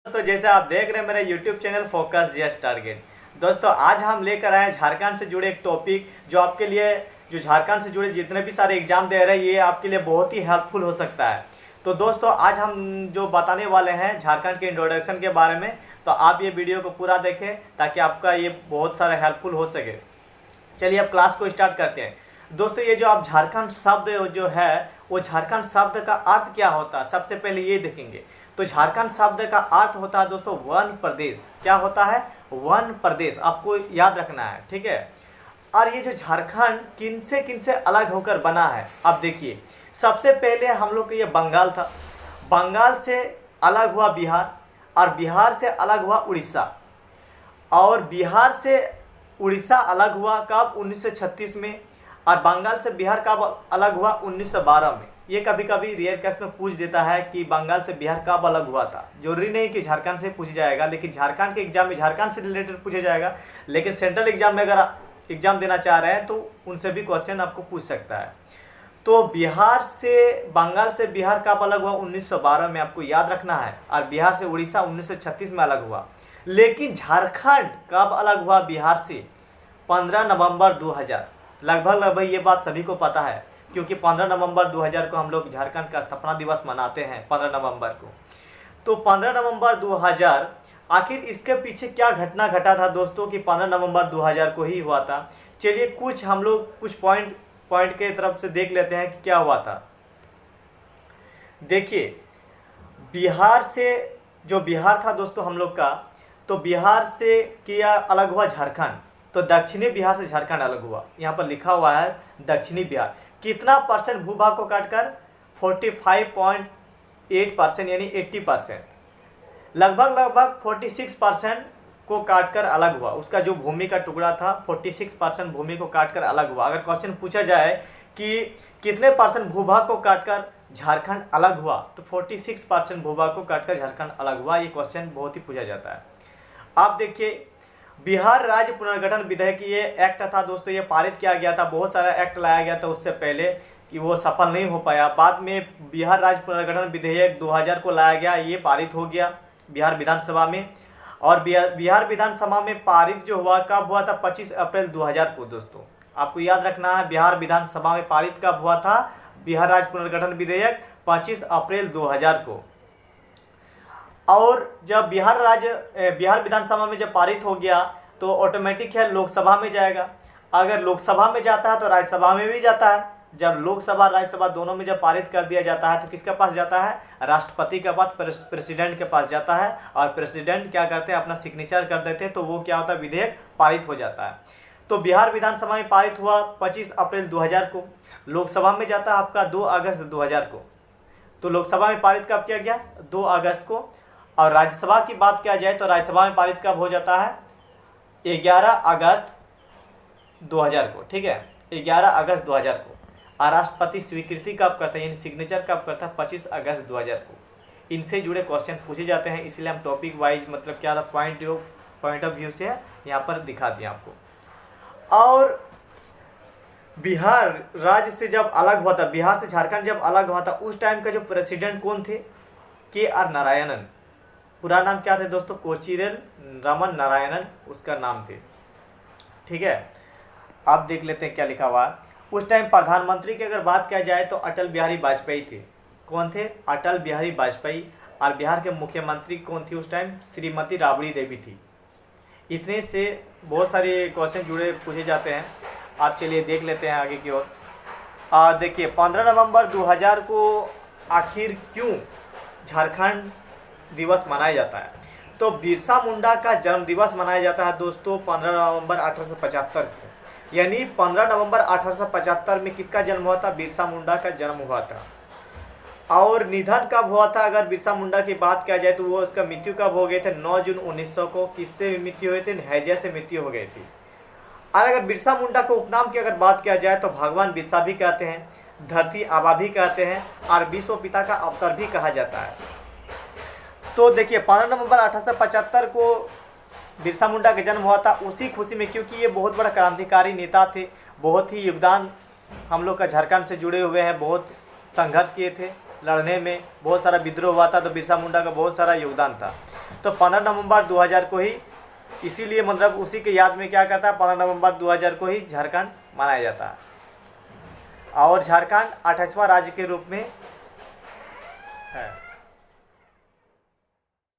दोस्तों जैसे आप देख रहे हैं मेरे YouTube channel focus GS target. दोस्तों आज हम लेकर आए हैं झारखंड से जुड़े एक टॉपिक जो आपके लिए जो झारखंड से जुड़े जितने भी सारे एग्जाम दे रहे हैं ये आपके लिए बहुत ही हेल्पफुल हो सकता है। तो दोस्तों आज हम जो बताने वाले हैं झारखंड के इंट्रोडक्शन के बारे में, तो आप ये वीडियो को पूरा देखें ताकि आपका ये बहुत सारा हेल्पफुल हो सके। चलिए अब क्लास को स्टार्ट करते हैं। दोस्तों ये जो आप झारखंड शब्द जो है वो झारखंड शब्द का अर्थ क्या होता है सबसे पहले ये देखेंगे। तो झारखंड शब्द का अर्थ होता है दोस्तों वन प्रदेश। क्या होता है? वन प्रदेश, आपको याद रखना है, ठीक है। और ये जो झारखंड किन से अलग होकर बना है, अब देखिए सबसे पहले हम लोग को ये बंगाल था, बंगाल से अलग हुआ बिहार, और बिहार से अलग हुआ उड़ीसा, और बिहार से उड़ीसा अलग हुआ कब? 1936 में। और बंगाल से बिहार कब अलग हुआ? 1912 में। ये कभी कभी रेयर केस में पूछ देता है कि बंगाल से बिहार कब अलग हुआ था। जरूरी नहीं कि झारखंड से पूछ जाएगा, लेकिन झारखंड के एग्जाम में झारखंड से रिलेटेड पूछा जाएगा। लेकिन सेंट्रल एग्जाम में अगर एग्जाम देना चाह रहे हैं तो उनसे भी क्वेश्चन आपको पूछ सकता है। तो बिहार से बंगाल से बिहार कब अलग हुआ? 1912 में, आपको याद रखना है। और बिहार से उड़ीसा 1936 में अलग हुआ। लेकिन झारखंड कब अलग हुआ बिहार से? 15 नवंबर 2000। लगभग ये बात सभी को पता है, क्योंकि 15 नवंबर 2000 को हम लोग झारखंड का स्थापना दिवस मनाते हैं 15 नवंबर को। तो 15 नवंबर 2000, आखिर इसके पीछे क्या घटना घटा था दोस्तों कि 15 नवंबर 2000 को ही हुआ था? चलिए कुछ हम लोग कुछ पॉइंट के तरफ से देख लेते हैं कि क्या हुआ था। देखिए बिहार से, जो बिहार था दोस्तों हम लोग का, तो बिहार से किया अलग हुआ झारखंड, तो दक्षिणी बिहार से झारखंड अलग हुआ। यहाँ पर लिखा हुआ है दक्षिणी बिहार। कितना परसेंट भूभाग को काटकर? 45.8% यानी 80%, लगभग 46% को काटकर अलग हुआ। उसका जो भूमि का टुकड़ा था 46% भूमि को काटकर अलग हुआ। अगर क्वेश्चन पूछा जाए कि कितने परसेंट भूभाग को काटकर झारखंड अलग हुआ, तो 46% भूभाग को काटकर झारखंड अलग हुआ। ये क्वेश्चन बहुत ही पूछा जाता है। आप देखिए बिहार राज्य पुनर्गठन विधेयक, ये एक्ट था दोस्तों, ये पारित किया गया था। बहुत सारा एक्ट लाया गया था उससे पहले कि वो सफल नहीं हो पाया। बाद में बिहार राज्य पुनर्गठन विधेयक 2000 को लाया गया, ये पारित हो गया बिहार विधानसभा में। और बिहार विधानसभा में पारित जो हुआ कब हुआ था? 25 अप्रैल 2000 को। दोस्तों आपको याद रखना है बिहार विधानसभा में पारित कब हुआ था बिहार राज्य पुनर्गठन विधेयक? 25 अप्रैल 2000 को। और जब बिहार विधानसभा में जब पारित हो गया तो ऑटोमेटिक है लोकसभा में जाएगा। अगर लोकसभा में जाता है तो राज्यसभा में भी जाता है। जब लोकसभा राज्यसभा दोनों में जब पारित कर दिया जाता है तो किसके पास जाता है? राष्ट्रपति के पास, प्रेसिडेंट के पास जाता है। और प्रेसिडेंट क्या करते हैं? अपना सिग्नेचर कर देते हैं, तो वो क्या होता है? विधेयक पारित हो जाता है। तो बिहार विधानसभा में पारित हुआ 25 अप्रैल 2000 को। लोकसभा में जाता है आपका 2 अगस्त 2000 को। तो लोकसभा में पारित कब किया गया? 2 अगस्त को। और राज्यसभा की बात किया जाए तो राज्यसभा में पारित कब हो जाता है? 11 अगस्त 2000 को, ठीक है, 11 अगस्त 2000 को। और राष्ट्रपति स्वीकृति कब करता है, यानी सिग्नेचर कब करता है? 25 अगस्त 2000 को। इनसे जुड़े क्वेश्चन पूछे जाते हैं, इसलिए हम टॉपिक वाइज मतलब क्या था पॉइंट ऑफ व्यू से यहाँ पर दिखा दिया आपको। और बिहार राज्य से जब अलग हुआ था, बिहार से झारखंड जब अलग हुआ था, उस टाइम का जो प्रेसिडेंट कौन थे? KR नारायणन। पूरा नाम क्या थे दोस्तों? कोचीरेल रमन नारायणन उसका नाम थे, ठीक है। आप देख लेते हैं क्या लिखा हुआ है। उस टाइम प्रधानमंत्री की अगर बात किया जाए तो अटल बिहारी वाजपेयी थे। कौन थे? अटल बिहारी वाजपेयी। और बिहार के मुख्यमंत्री कौन थी उस टाइम? श्रीमती राबड़ी देवी थी। इतने से बहुत सारे क्वेश्चन जुड़े पूछे जाते हैं। आप चलिए देख लेते हैं आगे की ओर। देखिए 15 नवंबर 2000 को आखिर क्यों झारखंड दिवस मनाया जाता है? तो बिरसा मुंडा का जन्म दिवस मनाया जाता है दोस्तों 15 नवंबर 1875 को। यानी 15 नवंबर 1875 में किसका जन्म हुआ था? बिरसा मुंडा का जन्म हुआ था। और निधन कब हुआ था अगर बिरसा मुंडा की बात किया जाए तो वो उसका मृत्यु कब हो गए थे? 9 जून 1900 को। किससे मृत्यु हुए थे? हैजा से मृत्यु हो गई थी। और अगर बिरसा मुंडा को उपनाम की अगर बात किया जाए तो भगवान बिरसा भी कहते हैं, धरती आबा भी कहते हैं, और विश्व पिता का अवतार भी कहा जाता है। तो देखिए 15 नवंबर 1875 को बिरसा मुंडा का जन्म हुआ था, उसी खुशी में, क्योंकि ये बहुत बड़ा क्रांतिकारी नेता थे। बहुत ही योगदान हम लोग का झारखंड से जुड़े हुए हैं, बहुत संघर्ष किए थे लड़ने में, बहुत सारा विद्रोह हुआ था, तो बिरसा मुंडा का बहुत सारा योगदान था। तो 15 नवंबर 2000 को ही, इसीलिए मतलब उसी के याद में क्या करता है, 15 नवंबर 2000 को ही झारखंड मनाया जाता है। और झारखंड 28वां राज्य के रूप में है।